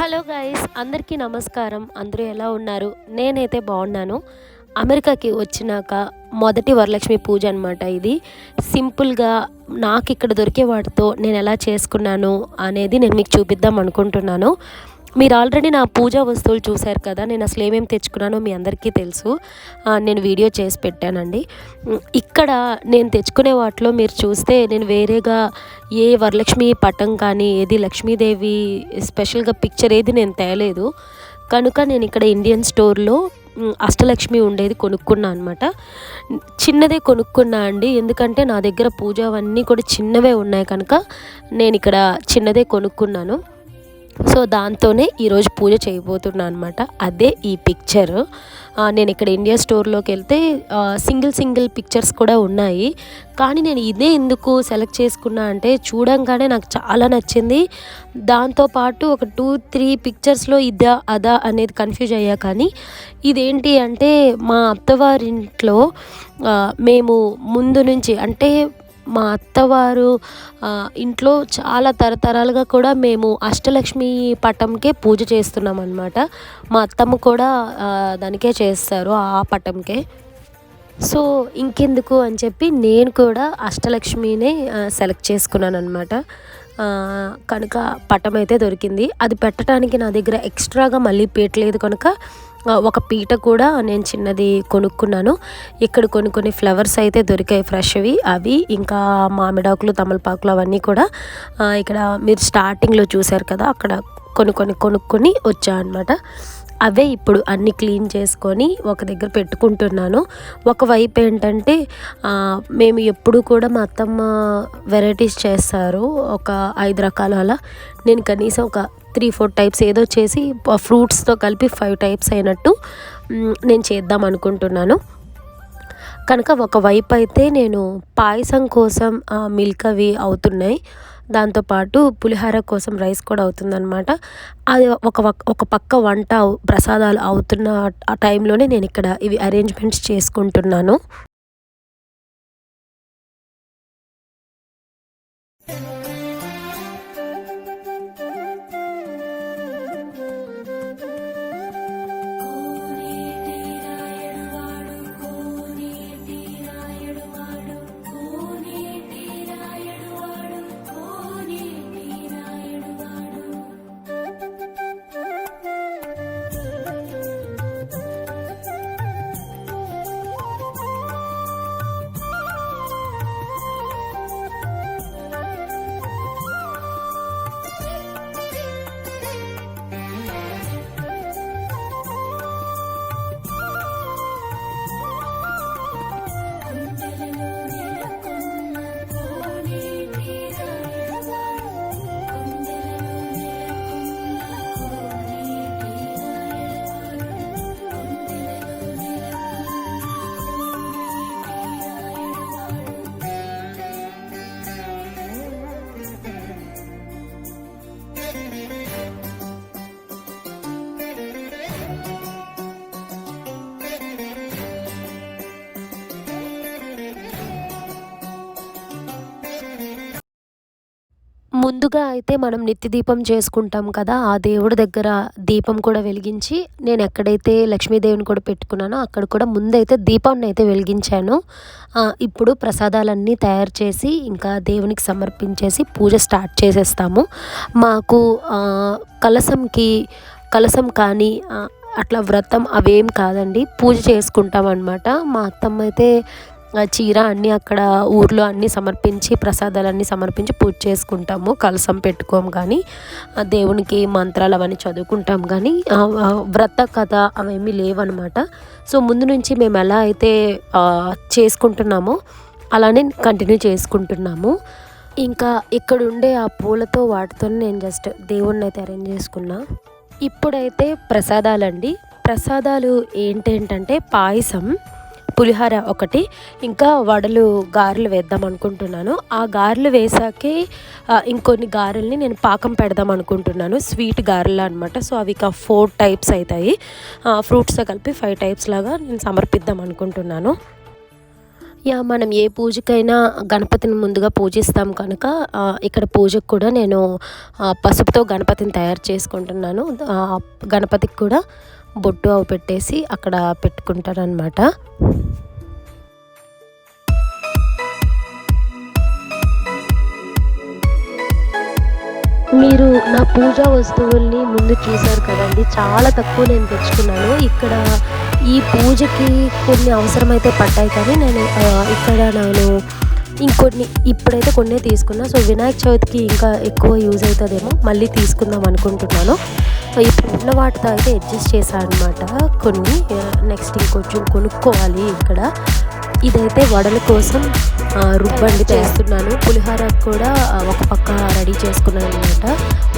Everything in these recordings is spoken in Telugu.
హలో గైస్, అందరికీ నమస్కారం. అందరూ ఎలా ఉన్నారు? నేనైతే బాగున్నాను. అమెరికాకి వచ్చినాక మొదటి వరలక్ష్మి పూజ అనమాట ఇది. సింపుల్గా నాకు ఇక్కడ దొరికే వాటితో నేను ఎలా చేసుకున్నాను అనేది నేను మీకు చూపిద్దాం అనుకుంటున్నాను. మీరు ఆల్రెడీ నా పూజా వస్తువులు చూశారు కదా, నేను అసలు ఏమేమి తెచ్చుకున్నానో మీ అందరికీ తెలుసు. నేను వీడియో చేసి పెట్టానండి. ఇక్కడ నేను తెచ్చుకునే వాటిలో మీరు చూస్తే నేను వేరేగా ఏ వరలక్ష్మి పటం కానీ ఏది లక్ష్మీదేవి స్పెషల్గా పిక్చర్ ఏది నేను తేలేదు. కనుక నేను ఇక్కడ ఇండియన్ స్టోర్లో అష్టలక్ష్మి ఉండేది కొనుక్కున్నా అనమాట. చిన్నదే కొనుక్కున్నా అండి, ఎందుకంటే నా దగ్గర పూజ అవన్నీ కూడా చిన్నవే ఉన్నాయి కనుక నేను ఇక్కడ చిన్నదే కొనుక్కున్నాను. సో దాంతోనే ఈరోజు పూజ చేయబోతున్నాను అనమాట. అదే ఈ పిక్చర్. నేను ఇక్కడ ఇండియా స్టోర్లోకి వెళ్తే సింగిల్ పిక్చర్స్ కూడా ఉన్నాయి, కానీ నేను ఇదే ఎందుకు సెలెక్ట్ చేసుకున్నా అంటే చూడంగానే నాకు చాలా నచ్చింది. దాంతోపాటు ఒక 2-3 పిక్చర్స్లో ఇదా అదా అనేది కన్ఫ్యూజ్ అయ్యా. కానీ ఇదేంటి అంటే మా అత్తవారింట్లో మేము ముందు నుంచి అంటే మా అత్తవారు ఇంట్లో చాలా తరతరాలుగా కూడా మేము అష్టలక్ష్మి పటంకే పూజ చేస్తున్నాం అన్నమాట. మా అత్తమ్మ కూడా దానికే చేస్తారు, ఆ పటంకే. సో ఇంకెందుకు అని చెప్పి నేను కూడా అష్టలక్ష్మినే సెలెక్ట్ చేసుకున్నాను అనమాట. కనుక పటం అయితే దొరికింది. అది పెట్టడానికి నా దగ్గర ఎక్స్ట్రాగా మళ్ళీ పీట లేదు కనుక ఒక పీట కూడా నేను చిన్నది కొనుక్కున్నాను. ఇక్కడ కొన్ని ఫ్లవర్స్ అయితే దొరికాయి ఫ్రెష్వి, అవి ఇంకా మామిడాకులు తమలపాకులు అవన్నీ కూడా ఇక్కడ మీరు స్టార్టింగ్లో చూశారు కదా, అక్కడ కొనుక్కొని వచ్చా అనమాట. అవే ఇప్పుడు అన్నీ క్లీన్ చేసుకొని ఒక దగ్గర పెట్టుకుంటున్నాను. ఒకవైపు ఏంటంటే మేము ఎప్పుడు కూడా మా అత్తమ్మ వెరైటీస్ చేస్తారు, ఒక 5 రకాలు అలా. నేను కనీసం ఒక 3-4 టైప్స్ ఏదో చేసి ఫ్రూట్స్తో కలిపి 5 టైప్స్ అయినట్టు నేను చేద్దాం అనుకుంటున్నాను. కనుక ఒకవైపు అయితే నేను పాయసం కోసం మిల్క్ అవి అవుతున్నాయి, దాంతోపాటు పులిహోర కోసం రైస్ కూడా అవుతుందన్నమాట. అది ఒక పక్క వంట ప్రసాదాలు అవుతున్న ఆ టైంలోనే నేను ఇక్కడ ఇవి అరేంజ్మెంట్స్ చేసుకుంటున్నాను. ముందుగా అయితే మనం నిత్య దీపం చేసుకుంటాం కదా, ఆ దేవుడి దగ్గర దీపం కూడా వెలిగించి నేను ఎక్కడైతే లక్ష్మీదేవిని కూడా పెట్టుకున్నానో అక్కడ కూడా ముందైతే దీపాన్ని అయితే వెలిగించాను. ఇప్పుడు ప్రసాదాలన్నీ తయారు చేసి ఇంకా దేవునికి సమర్పించేసి పూజ స్టార్ట్ చేసేస్తాము. మాకు కలశం కానీ అట్లా వ్రతం అవేం కాదండి, పూజ చేసుకుంటాం అన్నమాట. మా అత్తమ్మ అయితే చీర అన్నీ అక్కడ ఊర్లో అన్నీ సమర్పించి ప్రసాదాలన్నీ సమర్పించి పూజ చేసుకుంటాము. కలశం పెట్టుకోము, కానీ దేవునికి మంత్రాలు అవన్నీ చదువుకుంటాం, కానీ వ్రత కథ అవేమీ లేవన్నమాట. సో ముందు నుంచి మేము ఎలా అయితే చేసుకుంటున్నామో అలానే కంటిన్యూ చేసుకుంటున్నాము. ఇంకా ఇక్కడ ఉండే ఆ పూలతో వాటితో నేను జస్ట్ దేవుణ్ణి అయితే అరేంజ్ చేసుకున్నా. ఇప్పుడైతే ప్రసాదాలండి. ప్రసాదాలు ఏంటంటే పాయసం, పులిహోర ఒకటి, ఇంకా వడలు గారెలు వేద్దాం అనుకుంటున్నాను. ఆ గారెలు వేసాకే ఇంకొన్ని గారెల్ని నేను పాకం పెడదాం అనుకుంటున్నాను, స్వీట్ గారెలు అనమాట. సో అవి ఇక 4 టైప్స్ అవుతాయి, ఫ్రూట్స్తో కలిపి 5 టైప్స్ లాగా నేను సమర్పిద్దాం అనుకుంటున్నాను. మనం ఏ పూజకైనా గణపతిని ముందుగా పూజిస్తాం కనుక ఇక్కడ పూజకు కూడా నేను పసుపుతో గణపతిని తయారు చేసుకుంటున్నాను. గణపతికి కూడా బొట్టు అవి పెట్టేసి అక్కడ పెట్టుకుంటానన్నమాట. మీరు నా పూజా వస్తువుల్ని ముందు చూసారు కదండి, చాలా తక్కువ నేను తెచ్చుకున్నాను. ఇక్కడ ఈ పూజకి కొన్ని అవసరమైతే పడ్డాయి, కానీ నేను ఇక్కడ ఇంకొన్ని ఇప్పుడైతే కొన్నే తీసుకున్నా. సో వినాయక చవితికి ఇంకా ఎక్కువ యూజ్ అవుతుందేమో, మళ్ళీ తీసుకుందాం అనుకుంటున్నాను. ఇప్పుడు ఉన్న వాటితో అయితే అడ్జస్ట్ చేశాను అనమాట. కొన్ని నెక్స్ట్ ఇంకొంచెం కొనుక్కోవాలి ఇక్కడ. ఇదైతే వడల కోసం రుబ్బండి చేస్తున్నాను. పులిహోర కూడా ఒక పక్క రెడీ చేసుకున్నాను అనమాట.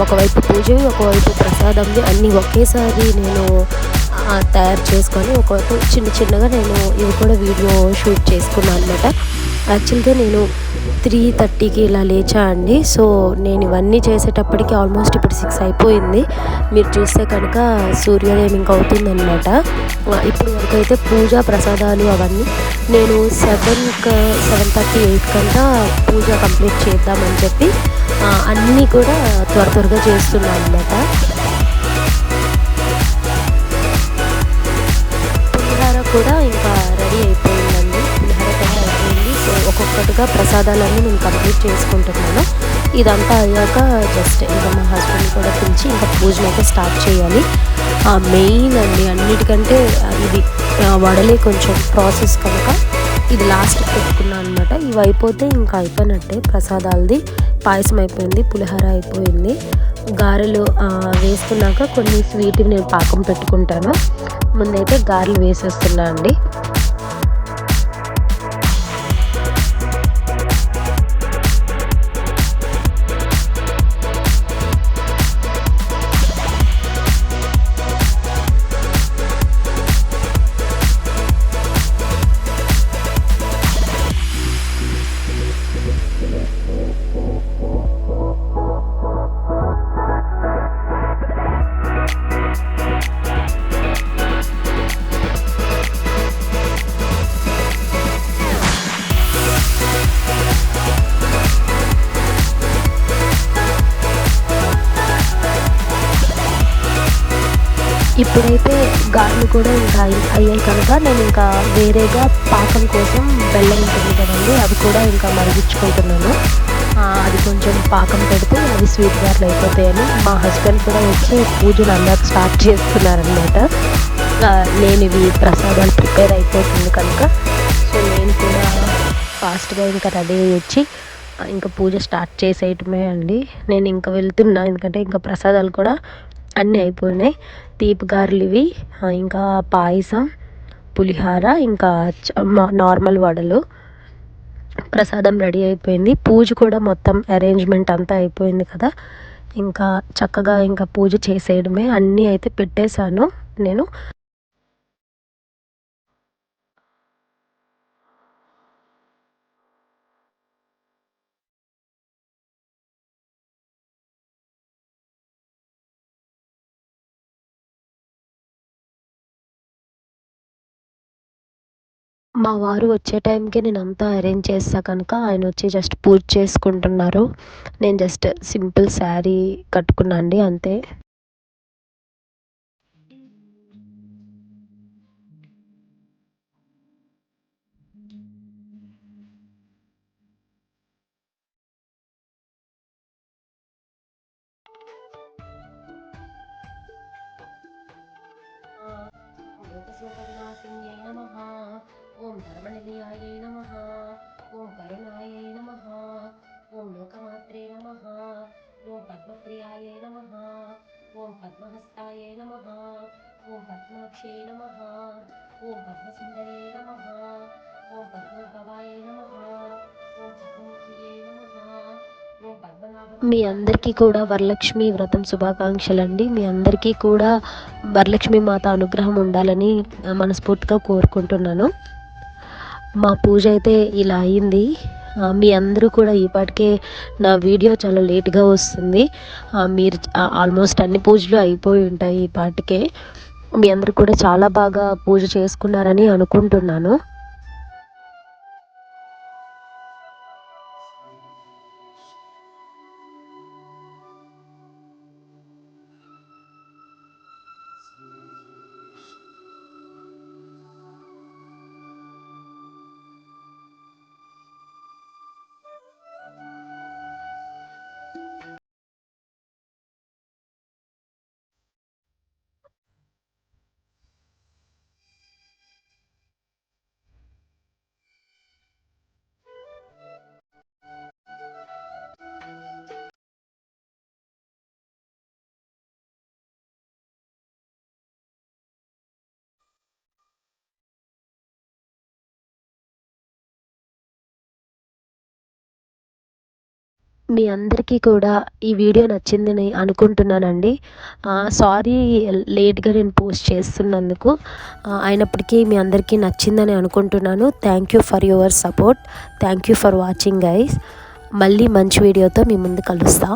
ఒకవైపు పూజవి, ఒకవైపు ప్రసాదంవి అన్నీ ఒకేసారి నేను తయారు చేసుకొని ఒకవైపు చిన్నగా నేను ఇవి కూడా వీడియో షూట్ చేసుకున్నాను అనమాట. యాక్చువల్గా నేను 3:30కి ఇలా లేచా అండి. సో నేను ఇవన్నీ చేసేటప్పటికి ఆల్మోస్ట్ ఇప్పుడు 6 అయిపోయింది. మీరు చూస్తే కనుక సూర్యోదయం ఇంకా అవుతుందన్నమాట. ఇప్పుడు వరకు అయితే పూజ ప్రసాదాలు అవన్నీ నేను 7:30 8 కంతా పూజ కంప్లీట్ చేద్దామని చెప్పి అన్నీ కూడా త్వరగా చేస్తున్నాను అనమాట. పులిహోర కూడా ఇంకా రెడీ అయిపోయిందండి. పులిహోర కూడా అయిపోయింది. సో ఒక్కొక్కటిగా ప్రసాదాలన్నీ నేను కంప్లీట్ చేసుకుంటున్నాను. ఇదంతా అయ్యాక జస్ట్ ఇంకా మా హస్బెండ్ కూడా పిలిచి ఇంకా పూజను అయితే స్టార్ట్ చేయాలి. మెయిన్ అండి అన్నిటికంటే ఇది వడలే కొంచెం ప్రాసెస్ కనుక ఇది లాస్ట్ పెట్టుకున్నాను అనమాట. ఇవి అయిపోతే ఇంకా అయిపోయినట్టే. ప్రసాదాలది పాయసం అయిపోయింది, పులిహోర అయిపోయింది. గారెలు వేసుకున్నాక కొన్ని స్వీట్ నేను పాకం పెట్టుకుంటాను. ముందైతే గారెలు వేసేస్తున్నా అండి. ఇప్పుడైతే గారెలు కూడా ఇంకా అయ్యాయి కనుక నేను ఇంకా వేరేగా పాకం కోసం బెల్లం ఉంటుంది కదండి, అది కూడా ఇంకా మరిగించుకుంటున్నాను. అది కొంచెం పాకం పెడితే అది స్వీట్ గారెలు అయిపోతాయని మా హస్బెండ్ కూడా వచ్చి పూజలు అందరికి స్టార్ట్ చేస్తున్నారనమాట. నేను ఇవి ప్రసాదాలు ప్రిపేర్ అయిపోతుంది కనుక సో నేను కూడా ఫాస్ట్గా ఇంకా రెడీ అయ్యి వచ్చి ఇంకా పూజ స్టార్ట్ చేసేయటమే అండి. నేను ఇంకా వెళ్తున్నా, ఎందుకంటే ఇంకా ప్రసాదాలు కూడా అన్నీ అయిపోయినాయి. తీపి గారెలు ఇవి, ఇంకా పాయసం, పులిహోర, ఇంకా నార్మల్ వడలు. ప్రసాదం రెడీ అయిపోయింది. పూజ కూడా మొత్తం అరేంజ్మెంట్ అంతా అయిపోయింది కదా, ఇంకా చక్కగా ఇంకా పూజ చేసేయడమే. అన్నీ అయితే పెట్టేశాను నేను. మా వారు వచ్చే టైంకి నేను అంతా అరేంజ్ చేస్తా కనుక ఆయన వచ్చి జస్ట్ పూజ చేసుకుంటున్నారు. నేను జస్ట్ సింపుల్ శారీ కట్టుకున్నా అండి, అంతే. లోకశోకవినాశిన్యై నమః. ఓం ధర్మనిలయాయై నమః. ఓం కరుణాయై నమః. ఓం లోకమాత్రే నమః. ఓం పద్మప్రియాయై నమః. ఓం పద్మహస్తాయై నమః. ఓం పద్మాక్షై నమః. ఓం పద్మసుందర్యై నమః. ఓం పద్మోద్భవాయై నమః. ఓం పద్మముఖ్యై నమః. మీ అందరికీ కూడా వరలక్ష్మి వ్రతం శుభాకాంక్షలండి. మీ అందరికీ కూడా వరలక్ష్మి మాత అనుగ్రహం ఉండాలని మనస్ఫూర్తిగా కోరుకుంటున్నాను. మా పూజ అయితే ఇలా అయింది. మీ అందరూ కూడా ఈపాటికే నా వీడియో చాలా లేట్గా వస్తుంది. మీరు ఆల్మోస్ట్ అన్ని పూజలు అయిపోయి ఉంటాయి ఈ పాటికే. మీ అందరూ కూడా చాలా బాగా పూజ చేసుకున్నారని అనుకుంటున్నాను. మీ అందరికీ కూడా ఈ వీడియో నచ్చిందని అనుకుంటున్నానండి. సారీ లేట్గా నేను పోస్ట్ చేస్తున్నందుకు. అయినప్పటికీ మీ అందరికీ నచ్చిందని అనుకుంటున్నాను. Thank you for your support. Thank you for watching guys. మళ్ళీ మంచి వీడియోతో మీ ముందు కలుస్తా.